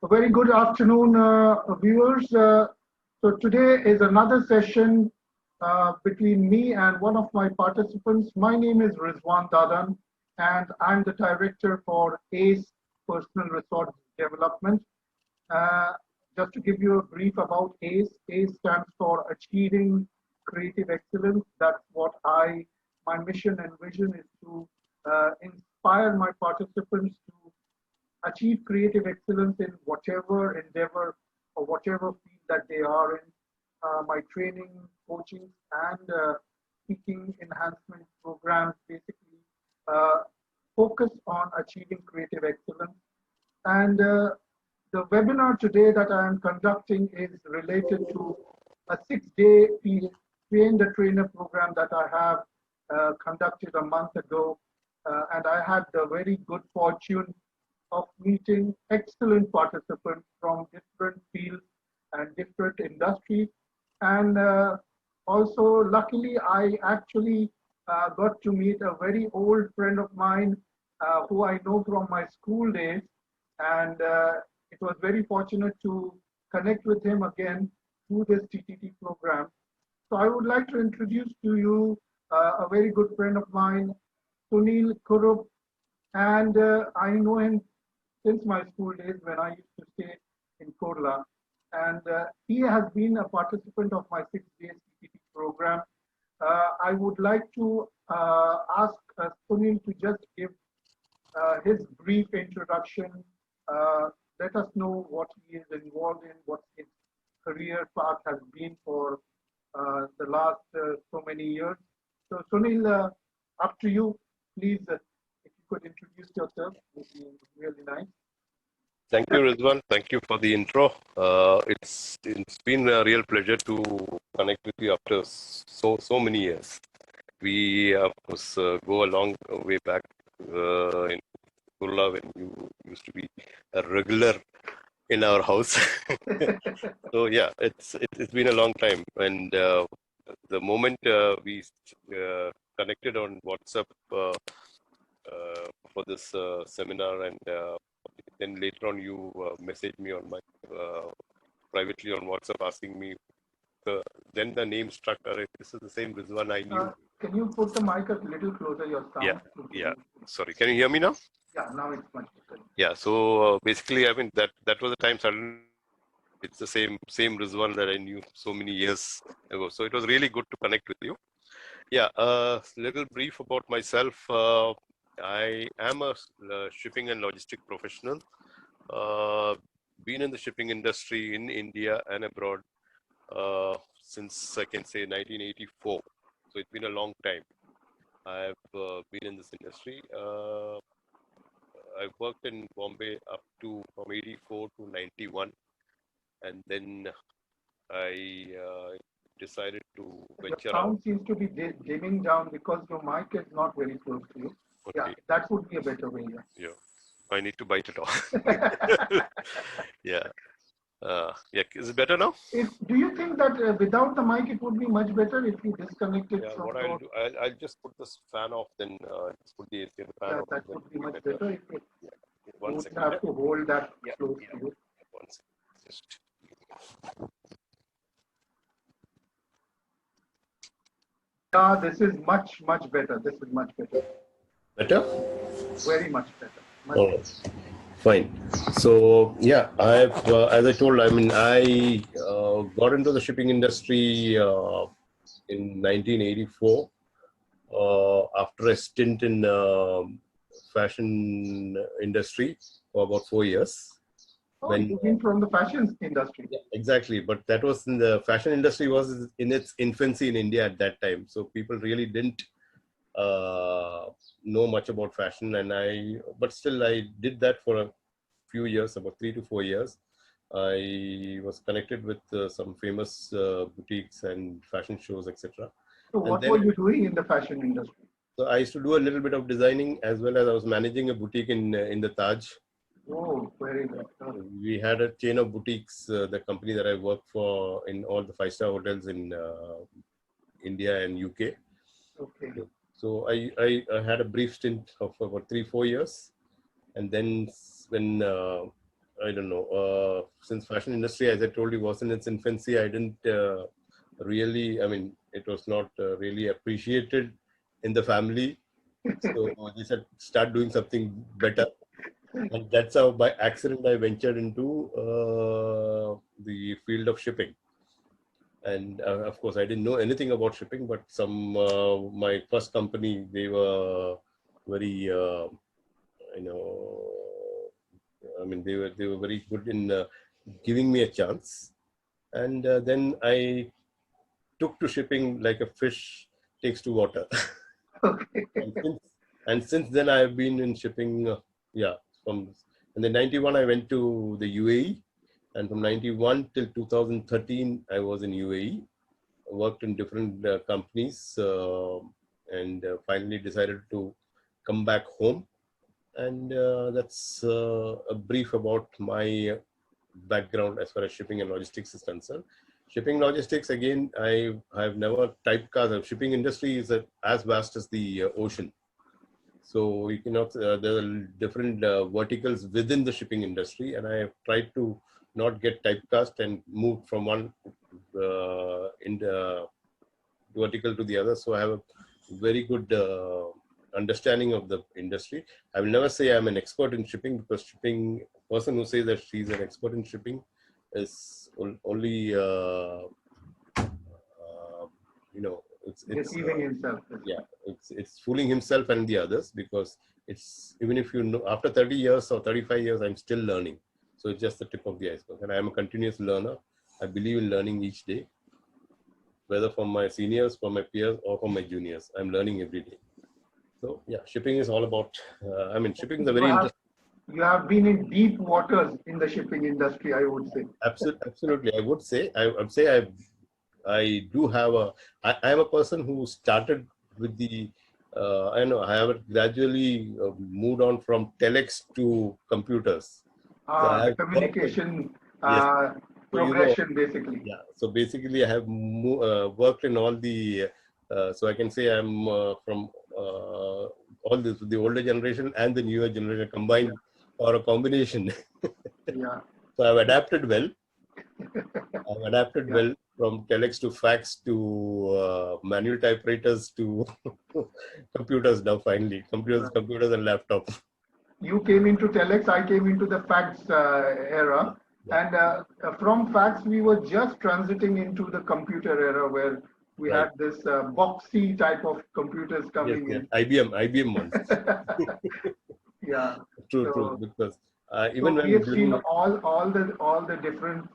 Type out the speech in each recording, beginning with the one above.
A very good afternoon, viewers. So today is another session between me and one of my participants. My name is Rizwan Dadan, and I'm the director for ACE Personal Resource Development. Uh, just to give you a brief about ACE, ACE stands for Achieving Creative Excellence. That's what my mission and vision is to inspire my participants to achieve creative excellence in whatever endeavor or whatever field that they are in. My training, coaching, and speaking enhancement programs basically uh, focus on achieving creative excellence. And the webinar today that I am conducting is related to a 6-day train the trainer program that I have conducted a month ago. And I had the very good fortune of meeting excellent participants from different fields and different industries. And also, luckily, I actually got to meet a very old friend of mine who I know from my school days. And it was very fortunate to connect with him again through this TTT program. So I would like to introduce to you a very good friend of mine, Sunil Kurup. And I know him since my school days when I used to stay in Kerala. And he has been a participant of my 6-day CPT program. I would like to ask Sunil to just give his brief introduction. Let us know what he is involved in, what his career path has been for the last so many years. So Sunil, up to you. Please, if you could introduce yourself, it would be really nice. Thank you, Rizwan. Thank you for the intro. It's been a real pleasure to connect with you after so many years. We of course go a long way back in Kerala when you used to be a regular in our house. So yeah, it's been a long time, and the moment we connected on WhatsApp for this seminar, and then later on you messaged me on my privately on WhatsApp asking me. Then the name struck. This is the same Rizwan I knew. Can you put the mic a little closer? Your sound. Yeah. Sorry. Can you hear me now? Yeah. Now it's much better. Yeah. So basically, I mean that was the time suddenly. It's the same Rizwan that I knew so many years ago. So it was really good to connect with you. Yeah. Little brief about myself. I am a shipping and logistic professional. Been in the shipping industry in India and abroad since I can say 1984. So it's been a long time. I've been in this industry. I've worked in Bombay up to from 84 to 91, and then I decided to venture Your sound out. seems to be dimming down because your mic is not very close to you. Okay. Yeah, that would be a better way. Yeah, I need to bite it off. Yeah. Yeah, is it better now? Do you think that without the mic it would be much better if you disconnect it? Yeah, from what I'll do, I'll just put this fan off, then just put the AC and the fan off. That would be much better if it, One you second. have to hold that close to you. One second. Just. Yeah, this is much better. This is much better. Better? Very much better. All right. Fine. So yeah, I've as I told, I mean, I got into the shipping industry in 1984 after a stint in fashion industry for about 4 years. Oh, you came from the fashion industry. Yeah, exactly, but that was in the fashion industry was in its infancy in India at that time. So people really didn't know much about fashion, but still I did that for a few years, about 3 to 4 years. I was connected with some famous boutiques and fashion shows, etc. So what were you doing in the fashion industry? So I used to do a little bit of designing, as well as I was managing a boutique in the Taj. Oh, very good. We had a chain of boutiques, the company that I worked for, in all the 5-star hotels in India and UK. Okay. So I had a brief stint of about 3-4 years, and then when I don't know, since fashion industry, as I told you, was in its infancy, I didn't really, I mean, it was not really appreciated in the family. So they said, start doing something better. And that's how by accident I ventured into the field of shipping. And of course, I didn't know anything about shipping, but my first company, they were very, you know, I mean, they were very good in giving me a chance. And then I took to shipping like a fish takes to water. Okay. and since then, I've been in shipping. Yeah, from in the 91, I went to the UAE, and from 91 till 2013, I was in UAE. Worked in different companies, and finally decided to come back home. And that's a brief about my background as far as shipping and logistics is concerned. Shipping logistics, again, I have never typecast. Shipping industry is as vast as the ocean. So you cannot, there are different verticals within the shipping industry, and I have tried to not get typecast and move from one in the vertical to the other. So I have a very good understanding of the industry. I will never say I'm an expert in shipping, because shipping, person who says that she's an expert in shipping is only, you know, it's Deceiving himself. yeah, it's fooling himself and the others, because it's, even if you know, after 30 years or 35 years, I'm still learning. So it's just the tip of the iceberg, and I'm a continuous learner. I believe in learning each day, whether from my seniors, from my peers, or from my juniors. I'm learning every day. So yeah, shipping is all about, I mean, shipping is a very interesting. You have been in deep waters in the shipping industry, I would say. Absolutely. I would say, I do have I am a person who started with the, I know I have gradually moved on from telex to computers. So I The have communication yes. progression, basically. Yeah. So basically, I have worked in all the, so I can say I'm from all this, the older generation and the newer generation combined, or a combination. Yeah. So I've adapted well. I've adapted well from telex to fax to manual typewriters to computers now, finally. Computers and laptops. You came into telex, I came into the fax era. And from fax, we were just transiting into the computer era, where we had this boxy type of computers coming in. IBM ones. Yeah. True. Because even when we have seen all the different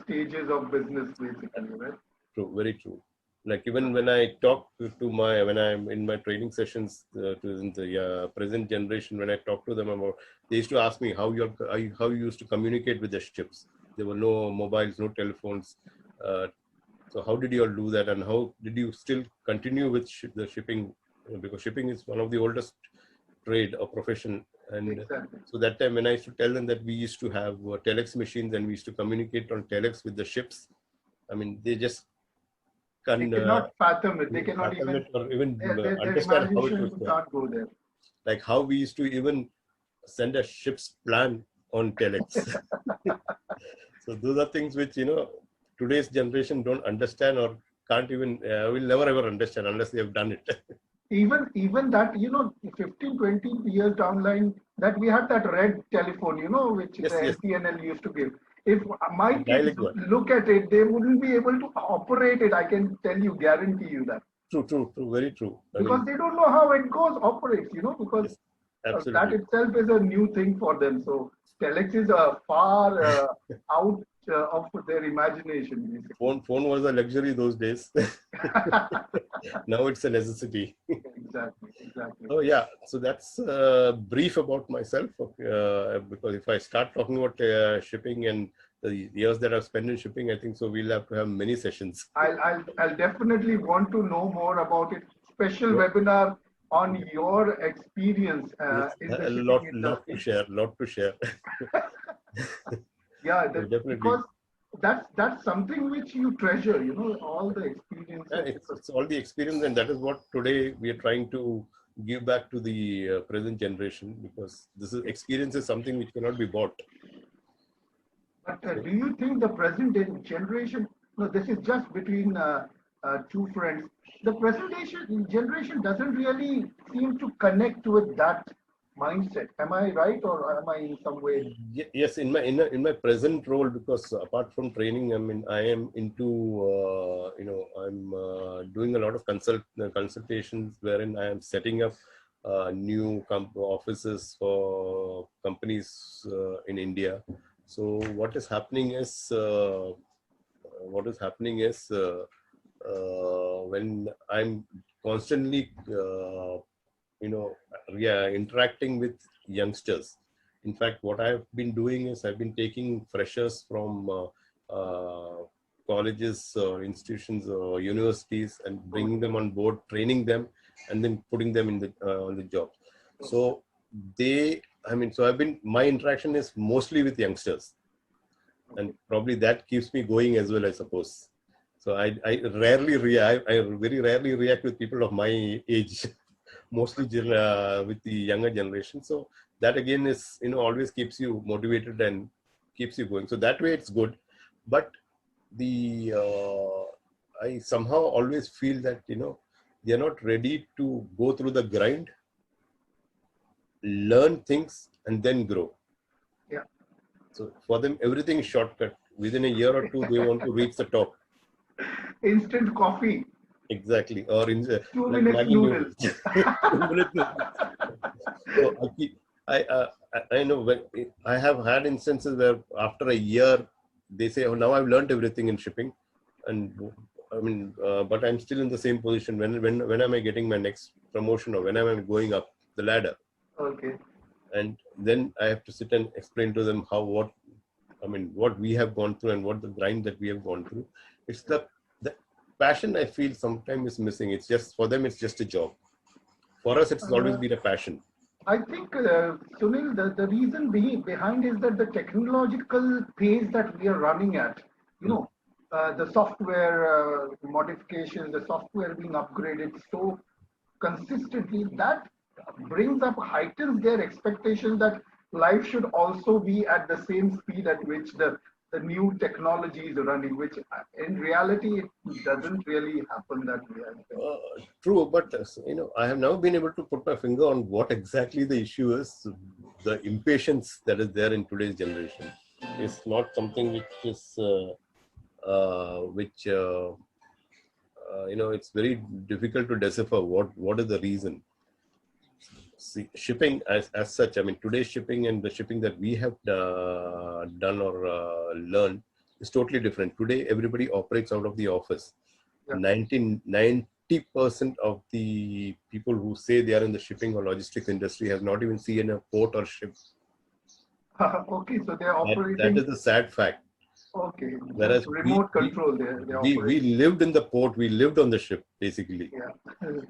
stages of business, basically, right? True, very true. Like even when I talk to when I'm in my training sessions to the present generation, when I talk to them about, they used to ask me how you used to communicate with the ships. There were no mobiles, no telephones. So how did you all do that, and how did you still continue with the shipping? Because shipping is one of the oldest trade or profession. And so that time when I used to tell them that we used to have telex machines and we used to communicate on telex with the ships, I mean, they just they cannot fathom it. They cannot even understand how it was could not go there. Like how we used to even send a ship's plan on telex. So those are things which, today's generation don't understand, or can't even, will never ever understand unless they have done it. Even that, 15, 20 years down the line, that we had that red telephone, which the NCNL used to give. If my kids look at it, they wouldn't be able to operate it. I can guarantee you that. True, very true. Because they don't know how it operates, because that itself is a new thing for them. So telex is far out of their imagination. Basically. Phone was a luxury those days. Now it's a necessity. Exactly. Oh yeah, so that's brief about myself. Because if I start talking about shipping and the years that I've spent in shipping, I think so we'll have to have many sessions. I'll definitely want to know more about it. Special webinar on your experience in the shipping industry. Lot to share. Yeah, definitely. Because that's something which you treasure, all the experience. It's all the experience, and that is what today we are trying to give back to the present generation, because experience is something which cannot be bought. But do you think the present generation, no, this is just between two friends, the generation doesn't really seem to connect with that mindset. Am I right or am I in some way? Yes, in my present role, because apart from training, I mean, I am into I'm doing a lot of consultations wherein I am setting up new offices for companies in India. So what is happening is when I'm constantly interacting with youngsters. In fact, what I've been doing is I've been taking freshers from colleges or institutions or universities and bringing them on board, training them, and then putting them in the on the job. So my interaction is mostly with youngsters, and probably that keeps me going as well, I suppose. So I very rarely react with people of my age. Mostly with the younger generation. So that again is, always keeps you motivated and keeps you going. So that way it's good. But I somehow always feel that, they're not ready to go through the grind, learn things and then grow. Yeah. So for them, everything is shortcut. Within a year or two, they want to reach the top. Instant coffee. Exactly. Or in 2 like minutes Maggi noodles. noodles. So I know when I have had instances where after a year they say, "Oh, now I've learned everything in shipping," and I mean, but I'm still in the same position. When am I getting my next promotion, or when am I going up the ladder? Okay. And then I have to sit and explain to them what we have gone through and what the grind that we have gone through. It's the passion I feel sometimes is missing. It's just for them, it's just a job. For us, it's always been a passion. I think, Sunil, the reason behind is that the technological pace that we are running at, the software modifications, the software being upgraded so consistently, that heightens their expectation that life should also be at the same speed at which the new technology is running, which in reality, it doesn't really happen that way. I think. True, but I have now been able to put my finger on what exactly the issue is. The impatience that is there in today's generation is not something which is it's very difficult to decipher what is the reason. See, shipping as such, I mean, today's shipping and the shipping that we have done or learned is totally different. Today, everybody operates out of the office. Yeah. 90% of the people who say they are in the shipping or logistics industry have not even seen a port or ship. Okay, so they are operating. That is the sad fact. Okay. Whereas remote control, we lived in the port, we lived on the ship, basically. Yeah.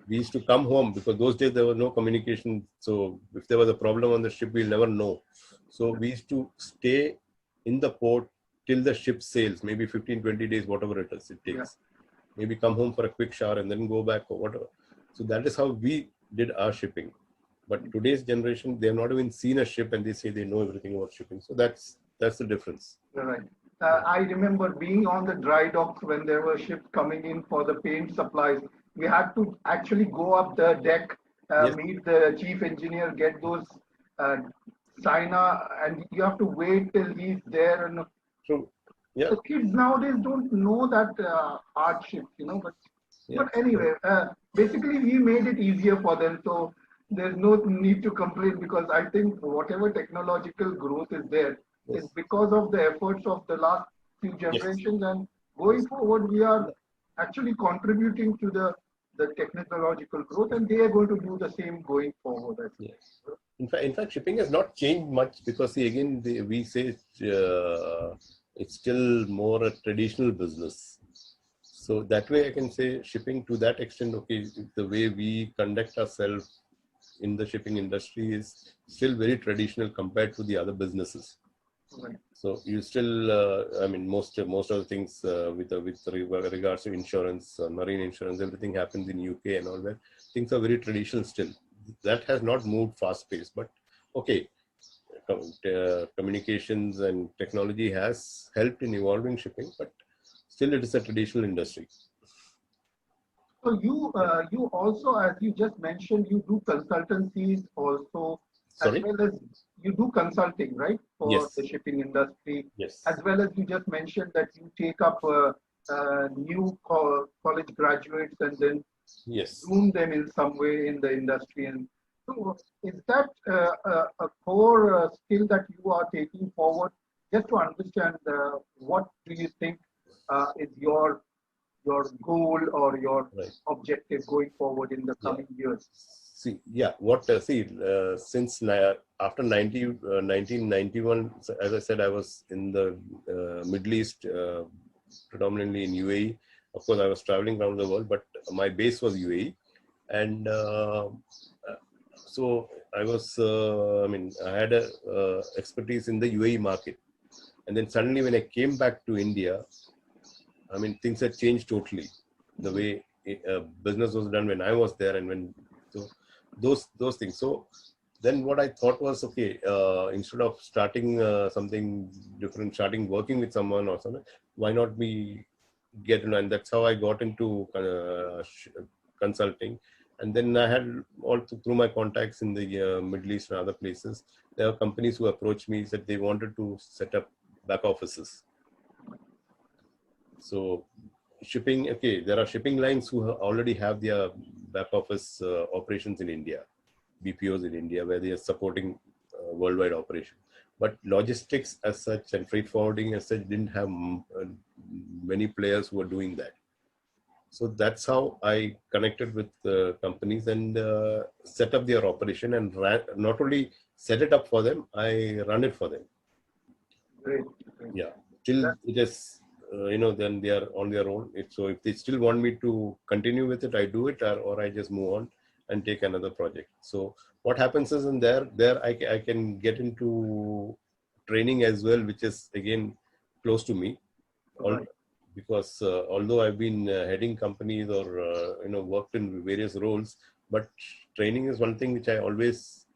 We used to come home because those days there was no communication. So if there was a problem on the ship, we'll never know. So we used to stay in the port till the ship sails, maybe 15, 20 days, whatever it takes. Yeah. Maybe come home for a quick shower and then go back or whatever. So that is how we did our shipping. But today's generation, they have not even seen a ship and they say they know everything about shipping. So that's the difference. You're right. I remember being on the dry docks when there were ships coming in for the paint supplies. We had to actually go up the deck, yes, meet the chief engineer, get those signer, and you have to wait till he's there. And true. Yeah. The kids nowadays don't know that hardship, but anyway, basically we made it easier for them. So there's no need to complain, because I think whatever technological growth is there, is because of the efforts of the last few generations, and going forward, we are actually contributing to the technological growth, and they are going to do the same going forward. I think. Yes. In fact, shipping has not changed much, because we say it's still more a traditional business. So that way I can say shipping to that extent, okay, the way we conduct ourselves in the shipping industry is still very traditional compared to the other businesses. Right. So you still, most of the things with regards to insurance, marine insurance, everything happens in UK and all that. Things are very traditional still. That has not moved fast paced, but okay, communications and technology has helped in evolving shipping, but still it is a traditional industry. So you also, as you just mentioned, you do consultancies also, as Sorry? well as you do consulting, right, for Yes. the shipping industry, Yes. as well as you just mentioned that you take up new college graduates and then Yes. groom them in some way in the industry. And so, is that a core skill that you are taking forward? Just to understand, what do you think is your goal or your Right. objective going forward in the Yeah. coming years? See, yeah, what, since after 1991, as I said, I was in the Middle East, predominantly in UAE. Of course, I was traveling around the world, but my base was UAE. And so I was, I had a expertise in the UAE market. And then suddenly when I came back to India, things had changed totally. The way business was done when I was there, and when so those things. So then what I thought was, okay, instead of starting something different, starting working with someone or something, why not we get to know? And that's how I got into consulting. And then I had also through my contacts in the Middle East and other places, there are companies who approached me, said they wanted to set up back offices. So shipping, okay, there are shipping lines who already have their back office operations in India, BPOs in India, where they are supporting worldwide operations. But logistics as such and freight forwarding as such didn't have many players who were doing that. So that's how I connected with companies and set up their operation and not only set it up for them, I run it for them. Great. Yeah, till it is, then they are on their own. So if they still want me to continue with it, I do it, or I just move on and take another project. So what happens is in there I can get into training as well, which is again close to me. Right. Because although I've been heading companies or worked in various roles, but training is one thing which I always,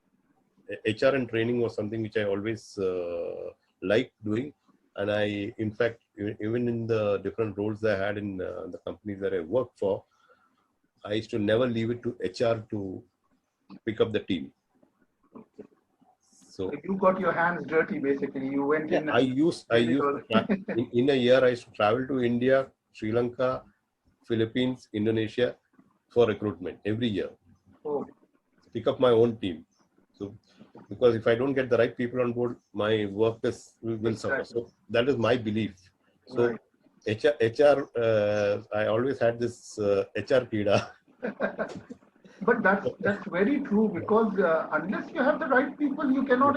HR and training was something which I always liked doing. And I, in fact, even in the different roles I had in the companies that I worked for, I used to never leave it to HR to pick up the team. So you got your hands dirty, basically. You went in. I used in a year I used to travel to India, Sri Lanka, Philippines, Indonesia for recruitment every year. Oh. Pick up my own team. So because if I don't get the right people on board, my work will suffer. So that is my belief. So right. HR, I always had this HR pida. But that's very true, because unless you have the right people, you cannot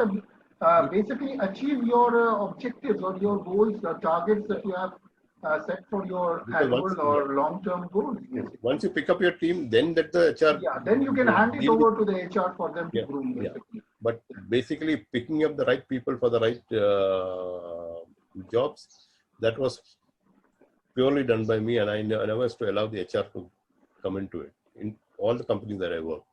basically achieve your objectives or your goals, the targets that you have set for your annual or long-term goals. Once you pick up your team, then that the HR. Yeah, then you can hand it over to the HR for them to groom. Basically. Yeah. But basically, picking up the right people for the right jobs, that was purely done by me, and I never was to allow the HR to come into it in all the companies that I work.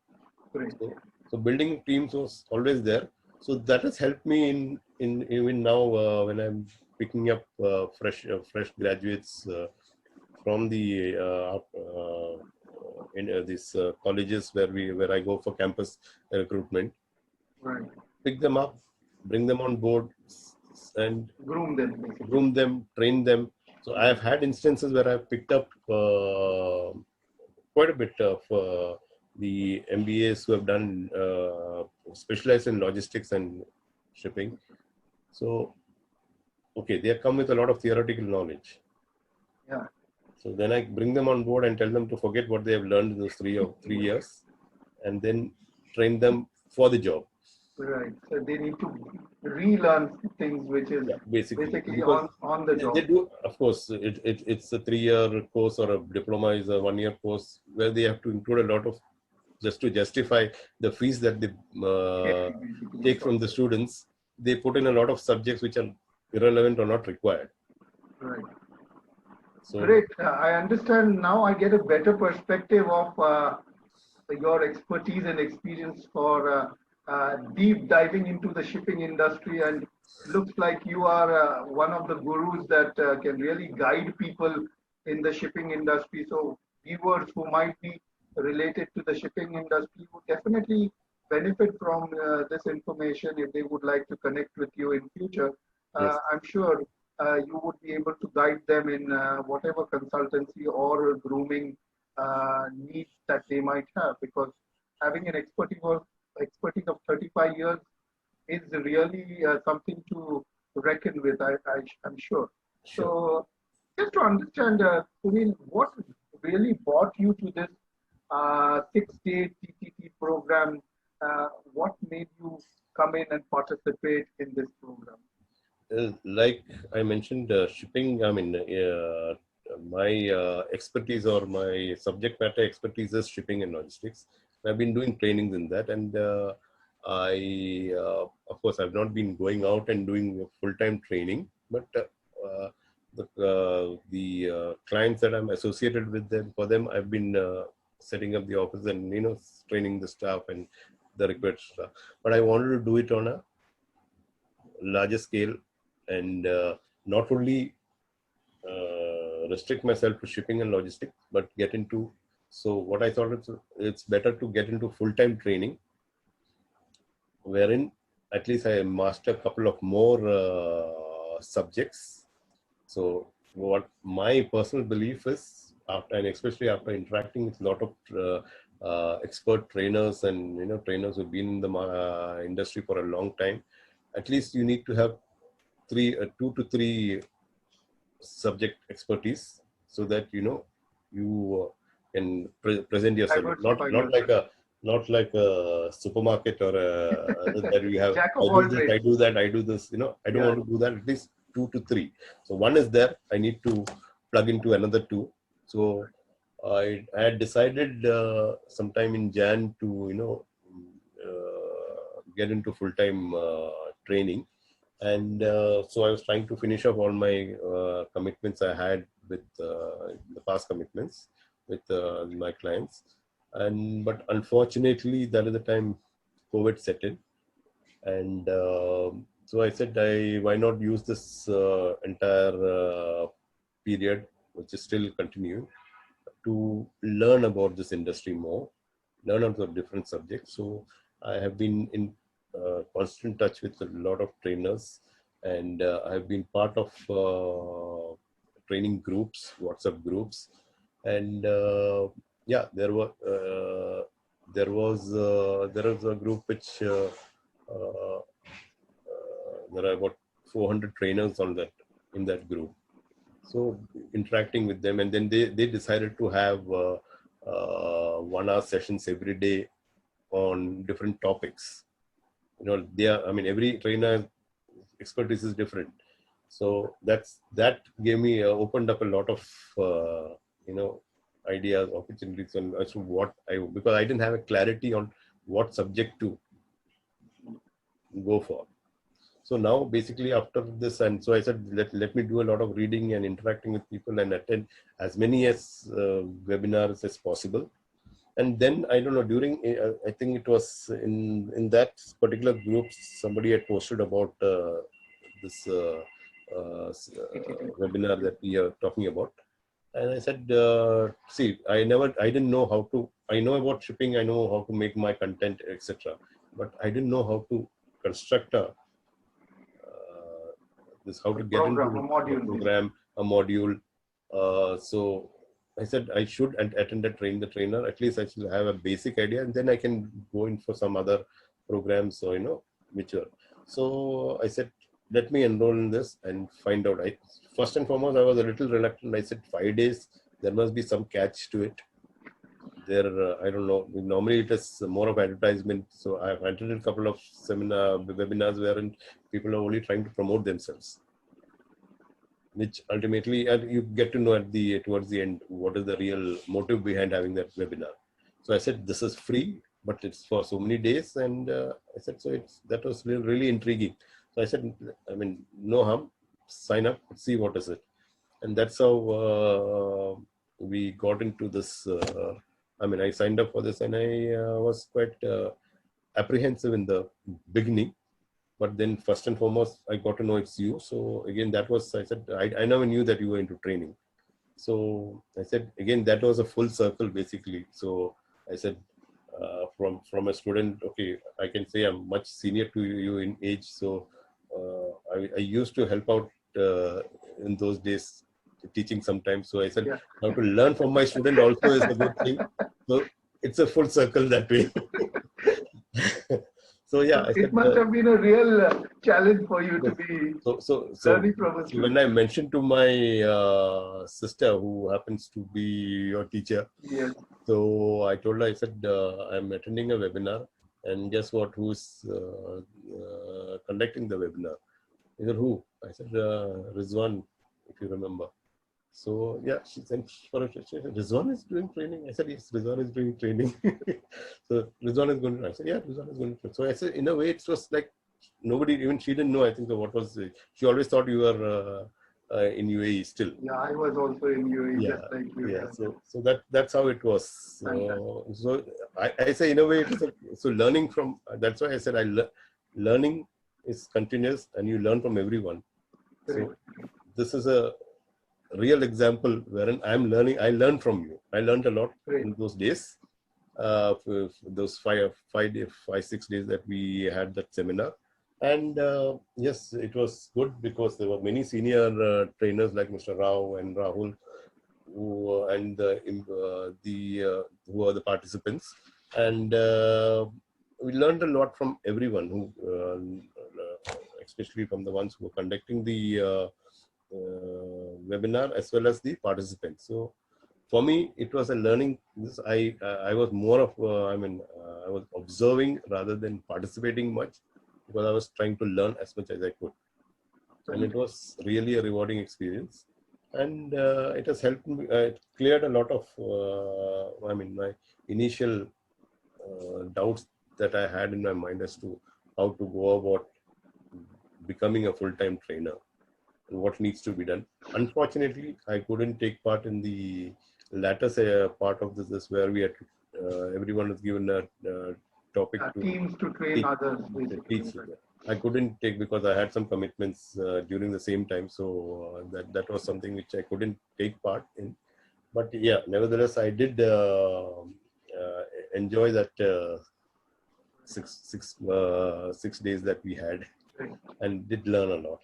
So building teams was always there. So that has helped me in even now when I'm picking up fresh graduates from the in these colleges where I go for campus recruitment. Right. Pick them up, bring them on board, and groom them. Train them. So I have had instances where I've picked up quite a bit of the MBAs who have done specialized in logistics and shipping. So, okay, they come with a lot of theoretical knowledge. Yeah. So then I bring them on board and tell them to forget what they have learned in those 3 years, and then train them for the job. Right. So they need to relearn things which is basically on the job. They do, of course, it's a 3-year course, or a diploma is a 1-year course where they have to include a lot of, just to justify the fees that they take from the students. They put in a lot of subjects which are irrelevant or not required. Right. So, great. I understand now. I get a better perspective of your expertise and experience for deep diving into the shipping industry, and looks like you are one of the gurus that can really guide people in the shipping industry. So viewers who might be related to the shipping industry would definitely benefit from this information if they would like to connect with you in future. Yes, I'm sure you would be able to guide them in whatever consultancy or grooming needs that they might have, because having an expertise of 35 years is really something to reckon with, I'm sure. sure. So, just to understand, Sunil, what really brought you to this 6-day TTT program? What made you come in and participate in this program? Like I mentioned, shipping, I mean, my expertise or my subject matter expertise is shipping and logistics. I've been doing trainings in that, and of course, I've not been going out and doing full-time training, but the clients that I'm associated with them, for them, I've been setting up the office and, training the staff and the required stuff. But I wanted to do it on a larger scale, and not only restrict myself to shipping and logistics, but get into, so what I thought it's better to get into full-time training, wherein at least I master a couple of more subjects. So what my personal belief is, after, and especially after interacting with a lot of expert trainers and trainers who've been in the industry for a long time, at least you need to have 2 to 3 subject expertise, so that you can present yourself, Diversify not like a supermarket or that you have, Jack of I all do this, trades. I do that, I do this. I don't Yeah. want to do that. At least 2 to 3. So one is there, I need to plug into another 2. So I had decided sometime in Jan to get into full-time training. And so I was trying to finish up all my commitments I had with the past commitments with my clients. But unfortunately, that is the time COVID set in. And so I said, why not use this entire period, which is still continuing, to learn about this industry more, learn about different subjects. So I have been in constant touch with a lot of trainers, and I've been part of training groups, WhatsApp groups, and yeah, there was a group which there are about 400 trainers on that, in that group. So interacting with them, and then they decided to have 1-hour sessions every day on different topics. Every trainer expertise is different. So that gave me opened up a lot of ideas, opportunities, and as to what because I didn't have a clarity on what subject to go for. So now basically after this, and so I said, let me do a lot of reading and interacting with people and attend as many as webinars as possible. And then, I don't know, during, I think it was in that particular group, somebody had posted about this webinar that we are talking about. And I said, see, I didn't know how to, I know about shipping, I know how to make my content, etc. But I didn't know how to construct how to get into a program, a module. So I said I should attend and train the trainer. At least I should have a basic idea, and then I can go in for some other programs or mature. So I said, let me enroll in this and find out. First and foremost, I was a little reluctant. I said 5 days. There must be some catch to it. I don't know. Normally it is more of advertisement. So I've attended a couple of webinars wherein people are only trying to promote themselves, which ultimately you get to know towards the end what is the real motive behind having that webinar. So I said, this is free, but it's for so many days, and I said, so that was really intriguing. So I said, no harm, sign up, see what is it, and that's how we got into this. I signed up for this, and I was quite apprehensive in the beginning, but then first and foremost, I got to know it's you. So again, that was, I said, I never knew that you were into training. So I said, again, that was a full circle basically. So I said, from a student, okay, I can say I'm much senior to you in age. So I used to help out in those days teaching sometimes. So I said, how to learn from my student also is a good thing. So it's a full circle that way. So yeah, I it said, must have been a real challenge for you to be so learning from a student. when I mentioned to my sister, who happens to be your teacher, Yes. so I told her, I said, I'm attending a webinar, and guess what? Who's conducting the webinar? He said, who? I said, Rizwan, if you remember. So yeah, she said, Rizwan is doing training. I said, yes, Rizwan is doing training. So Rizwan is going to, I said, yeah, Rizwan is going to. So I said, in a way, it was like nobody, even she didn't know, I think, what was, she always thought you were in UAE still. Yeah, I was also in UAE, just like you. Yeah, so that's how it was. So I say, in a way, it is so learning from, that's why I said, learning is continuous and you learn from everyone. So this is a real example wherein I'm learning. I learned from you. I learned a lot in those days, for those 6 days that we had that seminar. And yes, it was good because there were many senior trainers like Mr. Rao and Rahul, who who are the participants, and we learned a lot from everyone, who, especially from the ones who were conducting the webinar as well as the participants. So for me, it was a learning. I was more of I was observing rather than participating much, because I was trying to learn as much as I could, and it was really a rewarding experience. And it has helped me. It cleared a lot of my initial doubts that I had in my mind as to how to go about becoming a full-time trainer and what needs to be done. Unfortunately, I couldn't take part in the latter part of this where we had everyone was given a topic to teams to train others. I couldn't take because I had some commitments during the same time, so that was something which I couldn't take part in. But yeah, nevertheless, I did enjoy that 6 days that we had, and did learn a lot.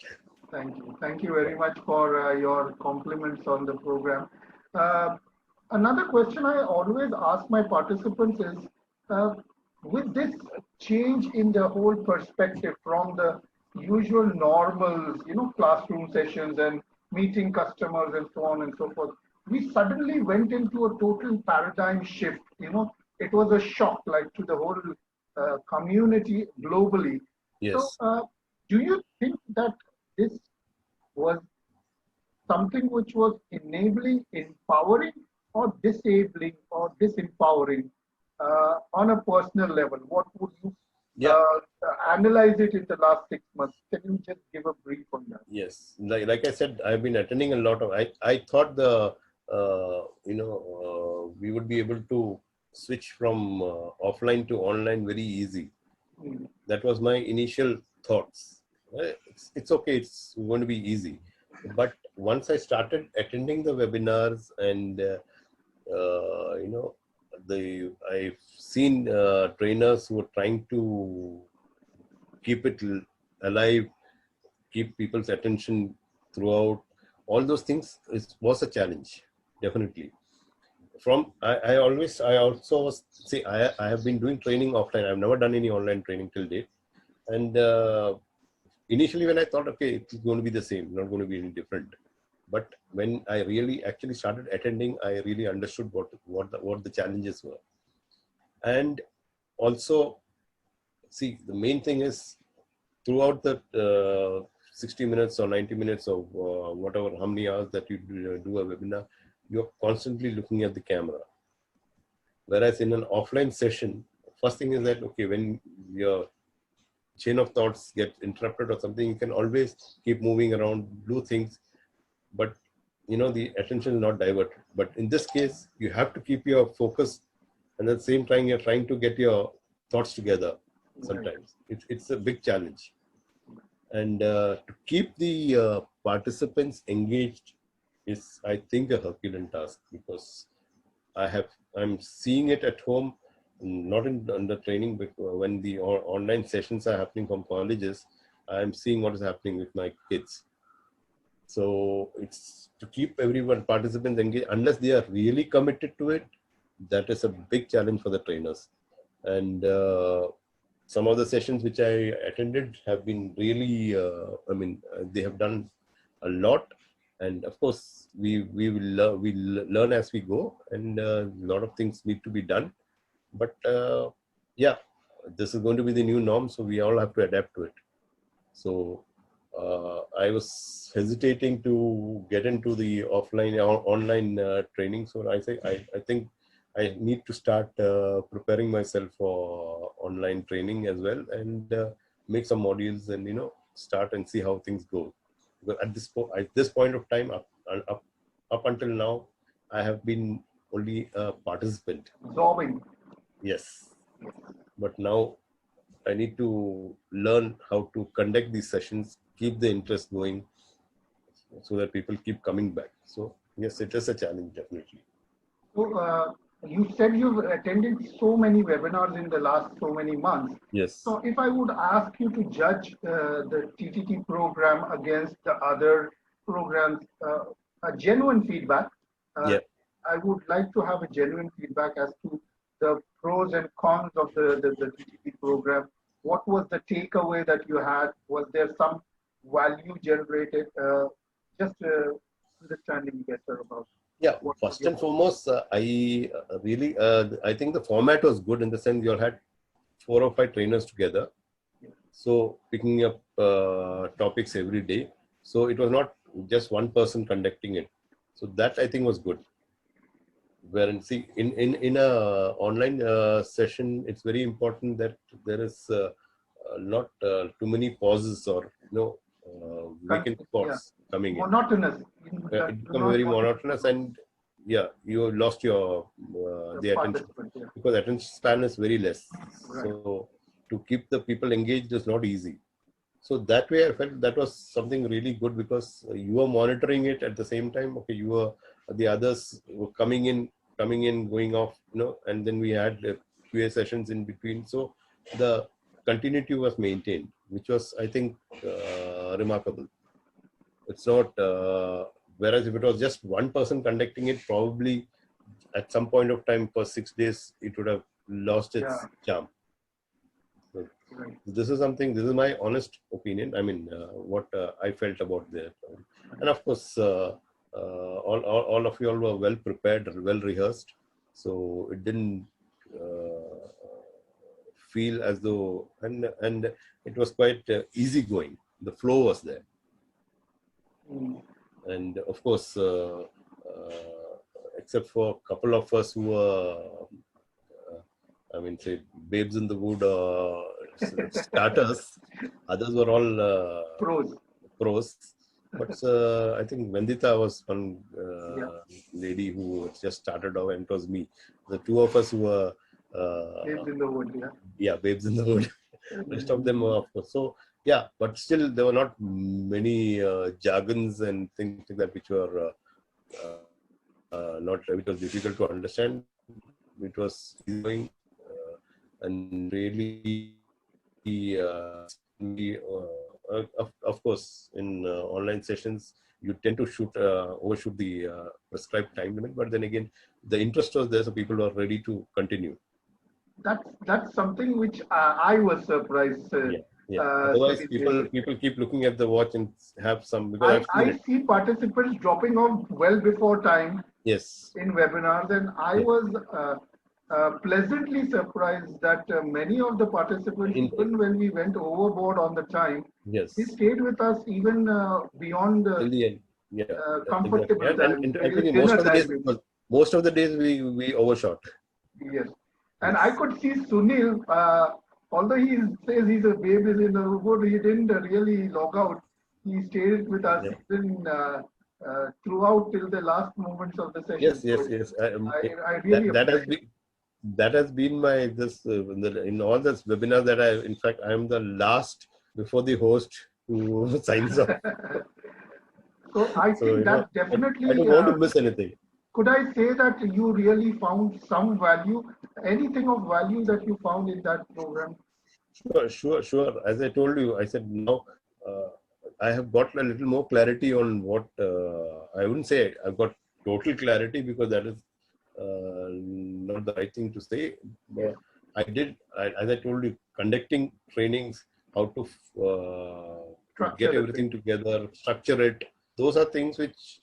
Thank you very much for your compliments on the program. Another question I always ask my participants is, with this change in the whole perspective from the usual normal, classroom sessions and meeting customers and so on and so forth, we suddenly went into a total paradigm shift. It was a shock, like, to the whole community globally. Yes. So, do you think that this was something which was enabling, empowering, or disabling, or disempowering on a personal level? What would you analyze it in the last 6 months? Can you just give a brief on that? Yes, like I said, I've been attending a lot of. I thought we would be able to switch from offline to online very easy. That was my initial thoughts. It's okay, it's going to be easy. But once I started attending the webinars and I've seen trainers who are trying to keep it alive, keep people's attention throughout. All those things was a challenge, definitely. I also say I have been doing training offline. I've never done any online training till date. And initially when I thought, okay, it's going to be the same, not going to be any different. But when I really actually started attending, I really understood what the challenges were. And also, see, the main thing is throughout the 60 minutes or 90 minutes of whatever, how many hours that you do a webinar, you're constantly looking at the camera. Whereas in an offline session, first thing is that, okay, when your chain of thoughts get interrupted or something, you can always keep moving around, do things, but the attention is not diverted. But in this case, you have to keep your focus, and at the same time, you're trying to get your thoughts together. sometimes. It's a big challenge. And to keep the participants engaged is, I think, a Herculean task, because I'm seeing it at home, not in the training, but when the online sessions are happening from colleges, I'm seeing what is happening with my kids. So it's to keep everyone, participants engaged, unless they are really committed to it. That is a big challenge for the trainers. And some of the sessions which I attended have been really, they have done a lot. And of course, we learn as we go, and a lot of things need to be done. But yeah, this is going to be the new norm, so we all have to adapt to it. So I was hesitating to get into the offline or online training. So I think I need to start preparing myself for online training as well, and make some modules, and start and see how things go. Because at this point of time, up until now, I have been only a participant. Absorbing. Yes, but now I need to learn how to conduct these sessions, keep the interest going, so that people keep coming back. So yes, it is a challenge, definitely. So you said you've attended so many webinars in the last so many months. Yes. So if I would ask you to judge the TTT program against the other programs, a genuine feedback, Yeah. I would like to have a genuine feedback as to the pros and cons of the TTT program. What was the takeaway that you had? Was there some value generated? Just understanding better about. Yeah, first and foremost, I think the format was good, in the sense you all had 4 or 5 trainers together. Yeah. So picking up topics every day. So it was not just one person conducting it. So that, I think, was good. Wherein, see, in a online session, it's very important that there is not too many pauses or vacant spots coming in. Monotonous. It becomes very monotonous, and yeah, you lost your the attention, because attention span is very less. Right. So to keep the people engaged is not easy. So that way, I felt that was something really good, because you are monitoring it at the same time. Okay, the others were coming in, going off, and then we had QA sessions in between. So the continuity was maintained, which was, I think, remarkable. It's not, whereas if it was just one person conducting it, probably at some point of time for 6 days, it would have lost its charm. So this is my honest opinion. I mean, what I felt about that. And of course, all of you all were well prepared, well rehearsed. So it didn't feel as though, and it was quite easy going. The flow was there. And of course, except for a couple of us who were, say, babes in the wood or starters, others were all pros. But I think Vandita was one lady who just started off, and it was me. The 2 of us who were babes in the wood. Yeah, babes in the wood. Rest of them were, of course. So yeah, but still there were not many jargons and things like that which were which was difficult to understand. It was easy and really, of course, in online sessions, you tend to overshoot the prescribed time limit. But then again, the interest was there, so people were ready to continue. That's something which I was surprised. Yeah. Otherwise, people keep looking at the watch and have some. Because I see participants dropping off well before time. Yes. In webinars, and I was pleasantly surprised that many of the participants, even when we went overboard on the time, they stayed with us even beyond till the end. Comfortable time. And I think most of the days we overshot. Yes. And I could see Sunil, although he says he's a babe in the wood, he didn't really log out. He stayed with us even throughout till the last moments of the session. Yes. I really that has been. that has been my in all this webinars that in fact I am the last before the host who signs off. So I So think that I definitely, don't want to miss anything. could I say that you really found some value, anything of value that you found in that program? Sure. As I told you, I said now uh, I have got a little more clarity on what I wouldn't say I've got total clarity because that is not the right thing to say. But as I told you, conducting trainings, how to Structure get the everything training. together, structure it. Those are things which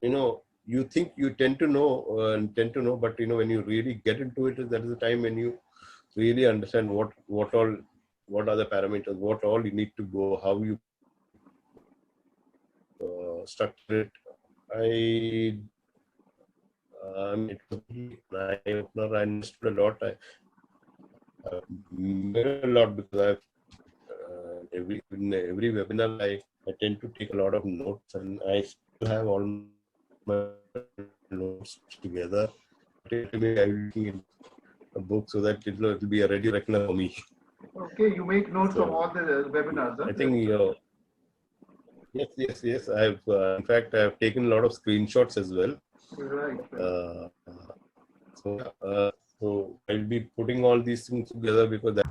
you think you tend to know, but when you really get into it, that is the time when you really understand what are the parameters, what all you need to go, how you structure it. It was really an eye opener. I understood a lot. I learned a lot because in every webinar I tend to take a lot of notes, and I still have all my notes together. Maybe I will be in a book so that it'll be a ready reckoner for me. Okay, you make notes of So all the webinars, huh? I think yes. I've in fact I've taken a lot of screenshots as well. Right. Uh, so I'll be putting all these things together because that.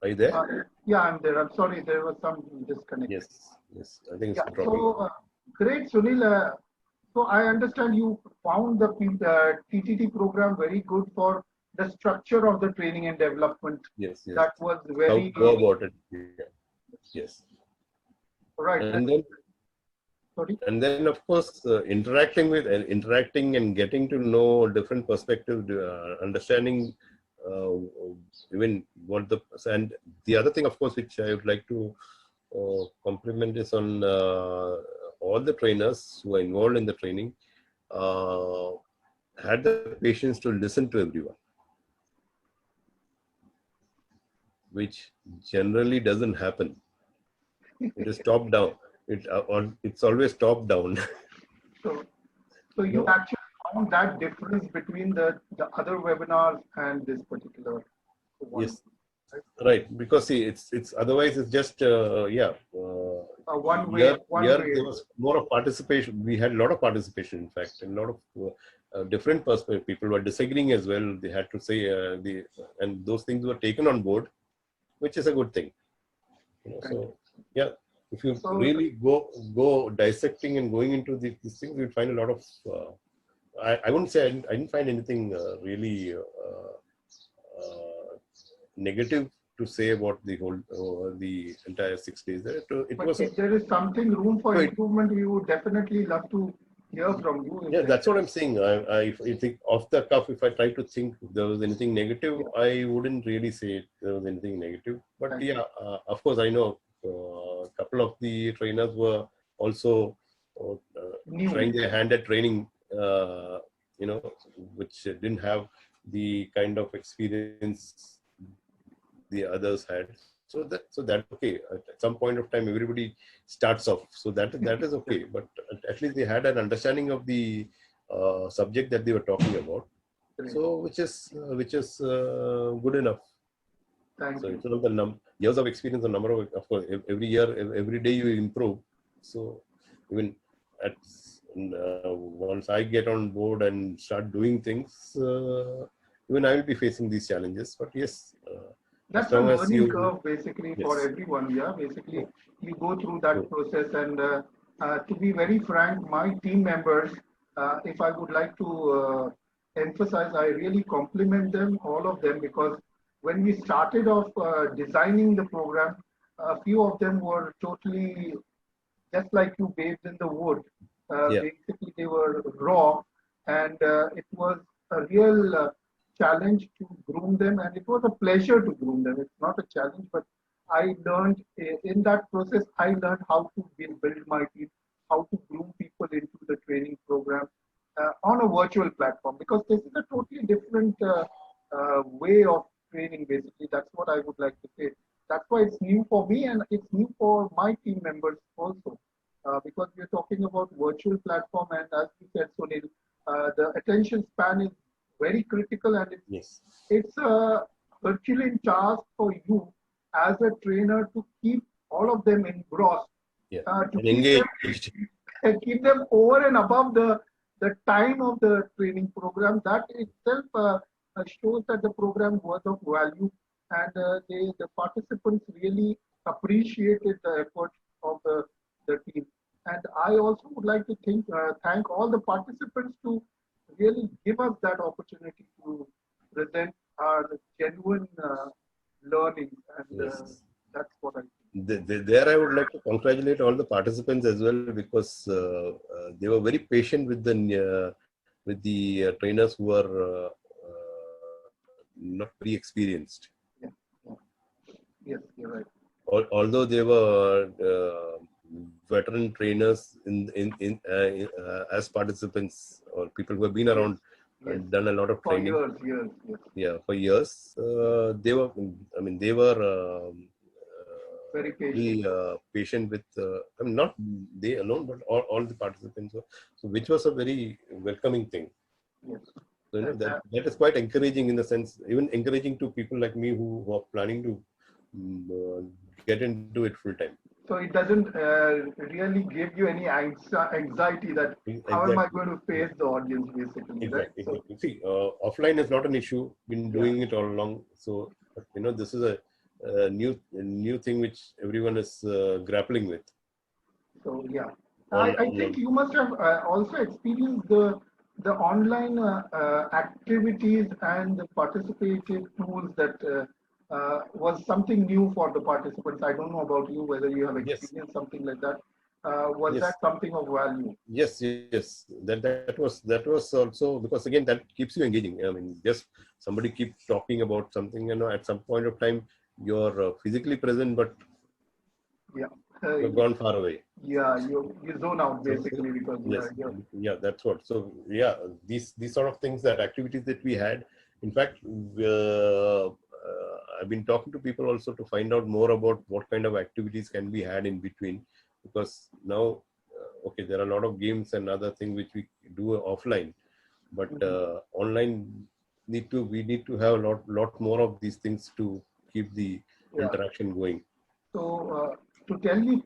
Are you there? Yeah, I'm there. I'm sorry, there was some disconnect. Yes. I think Yeah, it's dropping. so great, Sunil. So I understand you found the TTT program very good for the structure of the training and development. Yes. That was How very to go about it. Yes. right. Sorry. And then of course interacting and getting to know different perspectives, understanding uh, even what and the other thing of course which I would like to compliment is on all the trainers who are involved in the training uh, had the patience to listen to everyone, which generally doesn't happen. It is top down. It's always top down. So, so you actually found that difference between the other webinars and this particular one. Yes, right. Because see, it's otherwise it's just One way, here one here way. there was more of participation. We had a lot of participation, in fact, and a lot of different perspectives. People were disagreeing as well. They had to say and those things were taken on board, which is a good thing. So yeah, if you really go dissecting and going into these things, you'll find a lot of. I wouldn't say I didn't find anything really negative to say about the whole the entire 6 days. But if there is something room for improvement, we would definitely love to hear from you. Yeah, that's what I'm saying. I think off the cuff, if I try to think if there was anything negative, I wouldn't really say there was anything negative. But of course, I know a couple of the trainers were also trying their hand at training, which didn't have the kind of experience the others had. So that's okay. At some point of time, everybody starts off. So that is okay. But at least they had an understanding of the subject that they were talking about. So which is good enough. So it's not the years of experience, the number of course, every year, every day you improve. So even once I get on board and start doing things, even I will be facing these challenges. But yes. That's a learning curve basically for everyone. Yeah, basically you go through that process, and to be very frank, my team members, if I would like to emphasize, I really compliment them, all of them, because when we started off designing the program, a few of them were totally just like you, babes in the wood. Basically, they were raw, and it was a real challenge to groom them, and it was a pleasure to groom them. It's not a challenge, but I learned in that process. I learned how to build my team, how to groom people into the training program on a virtual platform, because this is a totally different way of training. Basically, that's what I would like to say. That's why it's new for me, and it's new for my team members also. because we're talking about virtual platform, and as you said, Sunil, the attention span is very critical, and Yes. it's a Herculean task for you as a trainer to keep all of them engrossed, Yeah. to And engaged. keep them over and above the time of the training program. That itself shows that the program was of value, and the participants really appreciated the effort of the team. And I also would like to thank all the participants to really give us that opportunity to present our genuine learning, and Yes. that's what I think. There, I would like to congratulate all the participants as well, because they were very patient with the trainers who are not very experienced. Yeah, yeah. Yes, you're right. Although they were veteran trainers as participants, or people who have been Yes, around yes. and done a lot of For training. years, yes. Yeah, for years. They were, I mean, they were Very very patient. patient with, I mean, not they alone, but all the participants. So, which was a very welcoming thing. Yes. So, And, that is quite encouraging, in the sense, even encouraging to people like me who are planning to get into it full time. so it doesn't really give you any anxiety that how am I Exactly. going to face the audience, basically, right? Exactly. So Exactly. See, offline is not an issue. Been yeah. doing it all along. So, but, this is a new thing which everyone is grappling with. So yeah, I think On you must have also experienced the online activities and the participative tools that was something new for the participants. I don't know about you, whether you have Yes, experienced something like that. Was that yes, something of value? yes. That was also, because again, that keeps you engaging. I mean, just somebody keep talking about something. At some point of time, you're physically present, but Yeah. you've gone far away. Yeah, you zone out So, basically because yes, you're yeah, that's what. So yeah, these sort of things, that activities that we had. In fact, I've been talking to people also to find out more about what kind of activities can be had in between, because now, okay, there are a lot of games and other things which we do offline, but online we need to have a lot more of these things to keep the yeah. interaction going. So to tell you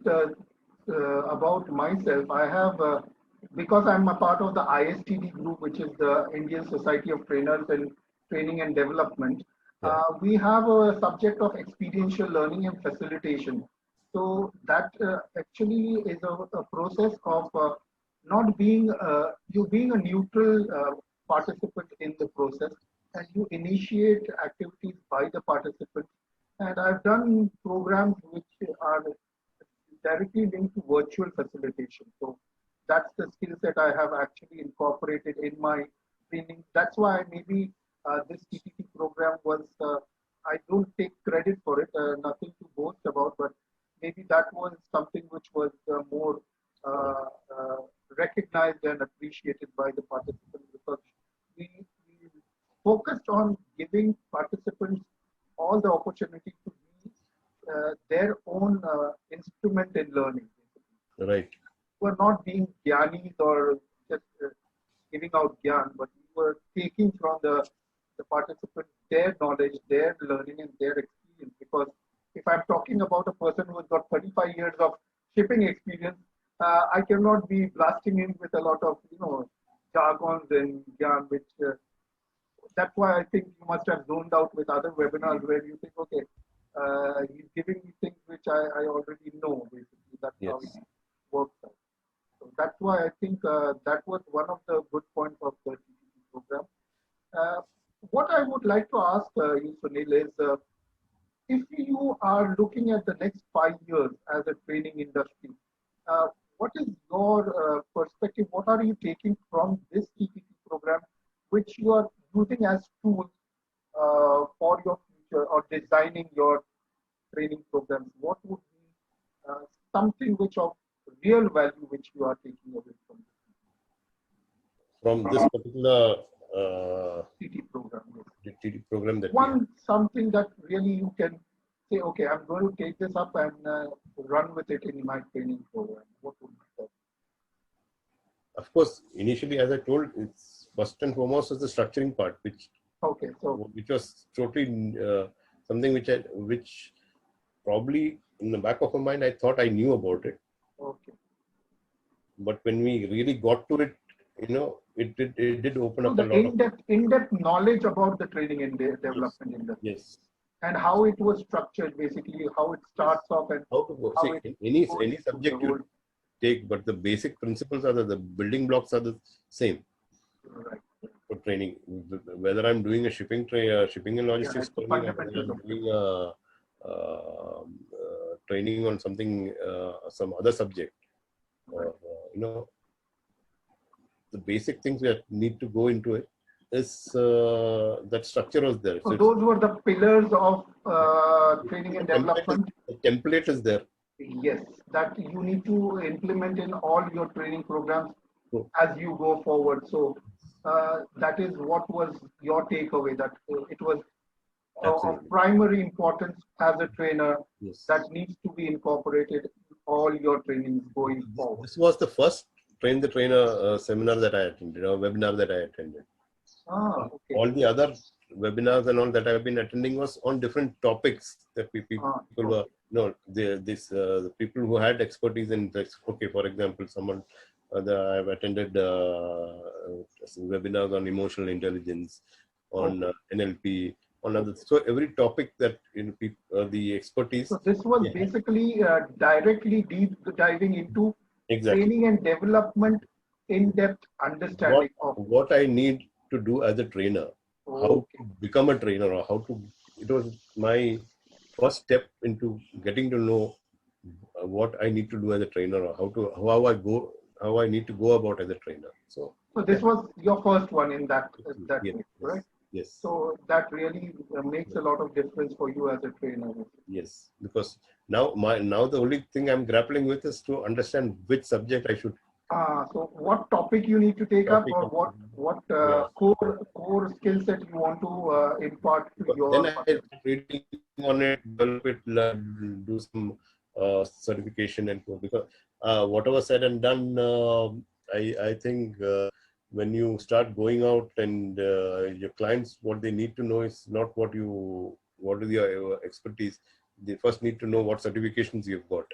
about myself, I have because I'm a part of the ISTD group, which is the Indian Society of Trainers and Training and Development. Yeah. We have a subject of experiential learning and facilitation. So that actually is a process of not being you being a neutral participant in the process, and you initiate activities by the participants. And I've done programs which are directly linked to virtual facilitation. So that's the skill set I have actually incorporated in my training. That's why maybe this TTT program was, I don't take credit for it, nothing to boast about, but maybe that was something which was more uh, uh, recognized and appreciated by the participants, because we focused on giving participants all the opportunity to be their own instrument in learning. Right. We were not being gyanis or just giving out gyan, but we were taking from the participants their knowledge, their learning, and their experience. Because if I'm talking about a person who has got 35 years of shipping experience, I cannot be blasting him with a lot of jargons and gyan, which that's why I think you must have zoned out with other webinars where you think, okay, he's giving me things which I already know, basically. That's how it Yes. works out. So that's why I think that was one of the good points of the TTT program. Uh, what I would like to ask you, Sunil, is if you are looking at the next 5 years as a training industry, uh, what is your perspective? What are you taking from this TTT program, which you are using as tools for your future or designing your training programs? What would be something which of real value which you are taking away from From this particular the TT program? Yes. TTT program that we have. One something that really you can say, okay, I'm going to take this up and run with it in my training program. What would be? of course, initially, as I told, it's first and foremost is the structuring part, Okay, so which was totally something which probably in the back of my mind, I thought I knew about it. okay. But when we really got to it, it did open So up a the lot of. in-depth knowledge about the training and Yes, development industry yes. and how it was structured, basically how it Yes. starts off and How to go? how See, it in goes any through the subject whole. you take, but the basic principles are the building blocks are the same Right. for training. Whether I'm doing a shipping and Yeah, logistics it's the training, or whether fundamentals I'm of it. doing a training on something, some other subject, or the basic things that need to go into it is that structure was there. So So those were the pillars of training and development. the template is there. Yes, that you need to implement in all your training programs So, as you go forward. So that is what was your takeaway, that it was of absolutely. primary importance as a trainer Yes. that needs to be incorporated in all your trainings going forward. This was the first train the trainer seminar that I attended, or webinar that I attended. Okay. All the other webinars and all that I've been attending was on different topics that people were, the people who had expertise in this. Okay, for example, I've attended webinars on emotional intelligence, on NLP, on others. So every topic that the expertise. So this was basically directly deep diving into Exactly. training and development, in-depth understanding of what I need to do as a trainer, how to become a trainer, or how to. It was my first step into getting to know what I need to do as a trainer, or how I need to go about as a trainer. So this was your first one in that yes, way, right? Yes. So that really makes a lot of difference for you as a trainer. Yes, because now the only thing I'm grappling with is to understand which subject I should. So what topic you need to take up, or what core skill set you want to impart to your. Then I reading on it, develop it, learn, do some certification, and because whatever said and done, I think when you start going out and your clients, what they need to know is not what is your expertise. They first need to know what certifications you've got,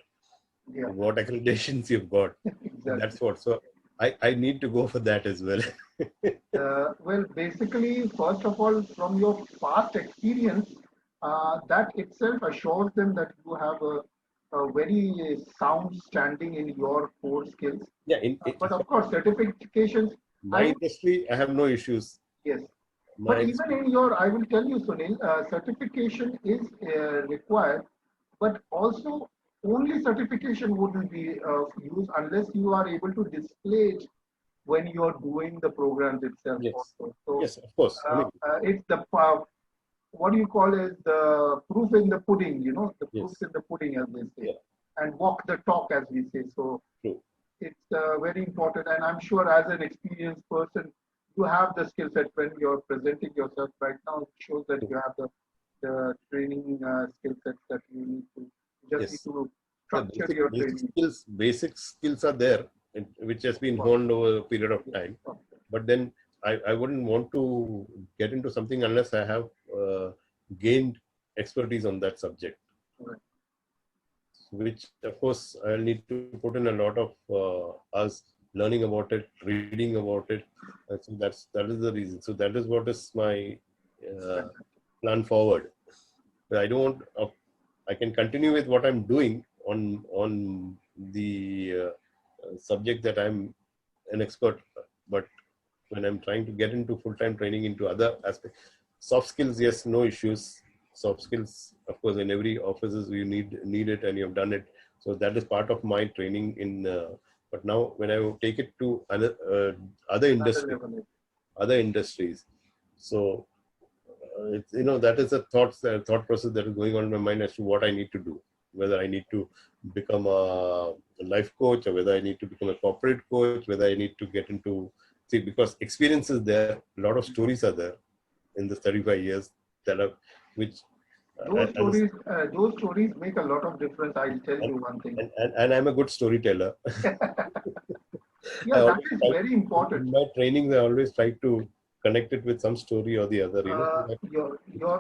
what accreditations you've got. Exactly. That's what. So I need to go for that as well. Well, basically, first of all, from your past experience, that itself assures them that you have a very sound standing in your core skills. Yeah, but of course, certifications. My industry, I have no issues. Yes. But even in your, I will tell you, Sunil, certification is required, but also only certification wouldn't be of use unless you are able to display it when you are doing the programs itself. Yes. Also. So, yes, of course. It's the what do you call is the proof in the pudding. The proof in the pudding, as they say, and walk the talk, as we say. So it's very important, and I'm sure as an experienced person, you have the skill set when you're presenting yourself right now. It shows that you have the training skill sets that you need to. You just need to structure your training. Basic skills are there, which has been honed over a period of time. But then I wouldn't want to get into something unless I have gained expertise on that subject. Right. Which, of course, I'll need to put in a lot of us learning about it, reading about it. So that is the reason. So that is what is my plan forward. But I don't. I can continue with what I'm doing on the subject that I'm an expert. But when I'm trying to get into full-time training into other aspects, soft skills, yes, no issues. Soft skills, of course, in every offices you need it, and you've done it. So that is part of my training in. But now, when I take it to other industries, so it's, that is a thought process that is going on in my mind as to what I need to do. Whether I need to become a life coach, or whether I need to become a corporate coach, whether I need to get into because experience is there, a lot of stories are there in the 35 years that are which. Those stories make a lot of difference. I'll tell you one thing. And I'm a good storyteller. Yeah, that is very important. In my trainings, I always try to connect it with some story or the other, so that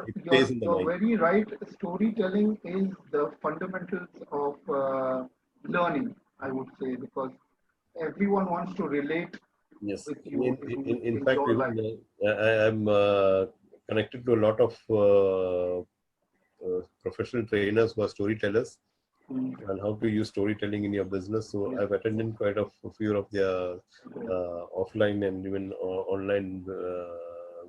it stays in the You're mind. very right. Storytelling is the fundamentals of learning, I would say, because everyone wants to relate Yes. with you In in fact, your life. even I am connected to a lot of professional trainers who are storytellers Mm, and how to use storytelling in your business. So yes, I've attended quite a few of their yes, offline and even online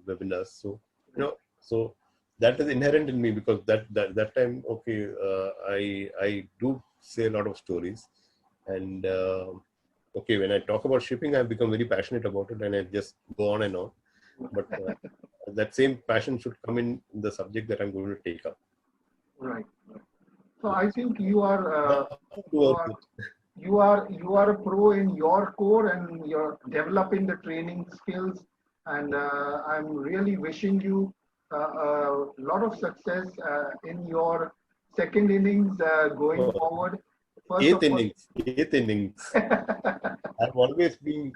webinars. So yes. so that is inherent in me because that time, okay, I do say a lot of stories, and okay, when I talk about shipping, I've become very passionate about it, and I just go on and on. But that same passion should come in the subject that I'm going to take up. Right. Right. So I Yes. think you are you Towards are it. you are a pro in your core and you're developing the training skills. And I'm really wishing you a lot of success in your second innings going Oh, forward. First of all, eighth innings. I've always been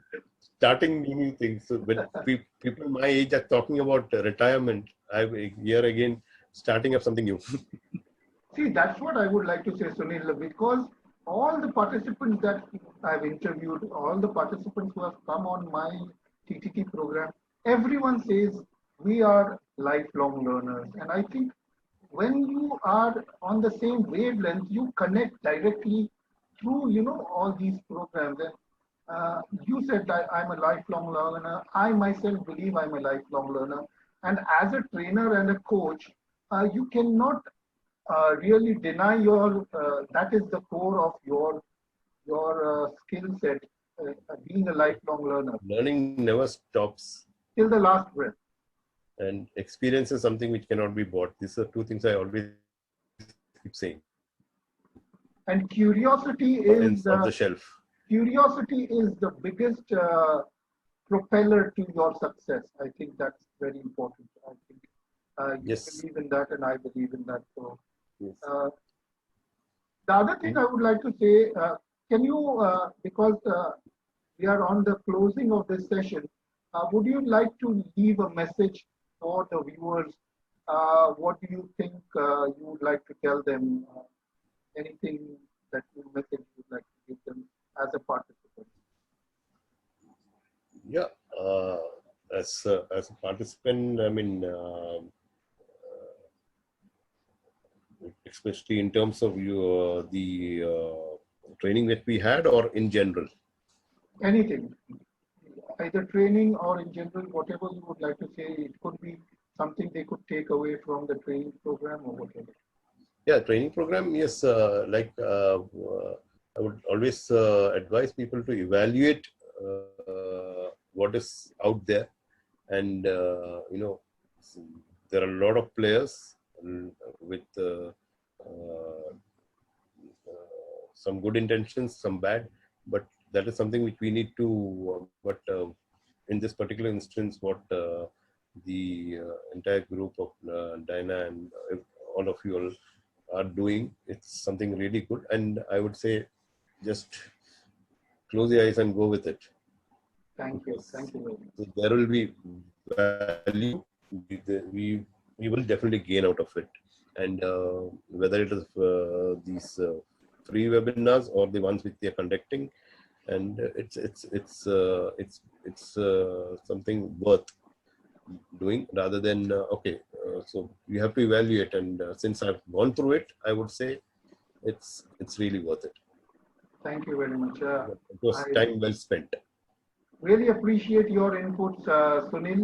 starting new things. So when people my age are talking about retirement, I'm here again starting up something new. see, that's what I would like to say, Sunil, because all the participants that I've interviewed, all the participants who have come on my TTT program, everyone says we are lifelong learners. And I think when you are on the same wavelength, you connect directly through, all these programs. And you said that I'm a lifelong learner. I myself believe I'm a lifelong learner. And as a trainer and a coach, you cannot really deny your that is the core of your skill set, being a lifelong learner Learning never stops, till the last breath. and experience is something which cannot be bought. These are two things I always keep saying. And curiosity And is off the the shelf. curiosity is the biggest propeller to your success. I think that's very important. I think you Yes. believe in that, and I believe in that. So Yes. uh, the other thing I would like to say, can you, because we are on the closing of this session, would you like to leave a message for the viewers? What do you think you would like to tell them? Anything that you message you would like to give them as a participant? Yeah. As a participant, I mean, especially in terms of the training that we had, or in general. Anything, either training or in general, whatever you would like to say. It could be something they could take away from the training program or whatever. Yeah, training program. Yes, I would always advise people to evaluate what is out there, and there are a lot of players with some good intentions, some bad, but that is something which we need to. But in this particular instance, what the entire group of Diana and all of you all are doing, it's something really good, and I would say just close your eyes and go with it, Thank you. because Thank you very much. there will be value. We, we will definitely gain out of it, and whether it is these free webinars or the ones which they are conducting, and it's something worth doing, rather than so you have to evaluate, and since I've gone through it, I would say it's really worth it. Thank you very much. It was I time well spent. really appreciate your inputs, Sunil.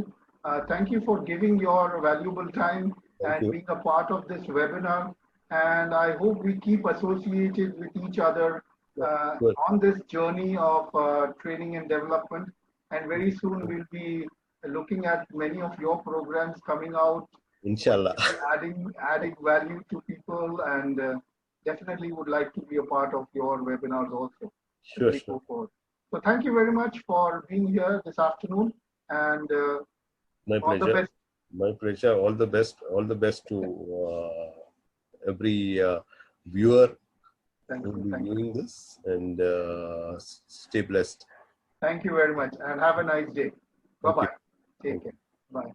Thank you for giving your valuable time Thank and you. being a part of this webinar. And I hope we keep associated with each other Yeah, good. on this journey of training and development. And very soon we'll be looking at many of your programs coming out, which Inshallah. will be adding value to people, and definitely would like to be a part of your webinars also as Sure, we sure. go forward. So thank you very much for being here this afternoon, and My all the pleasure. best. My pleasure. All the best. All the best to every viewer Thank who will you. be Thank you. viewing this, and stay blessed. Thank you very much and have a nice day. Thank you. Bye-bye. Take care. Bye.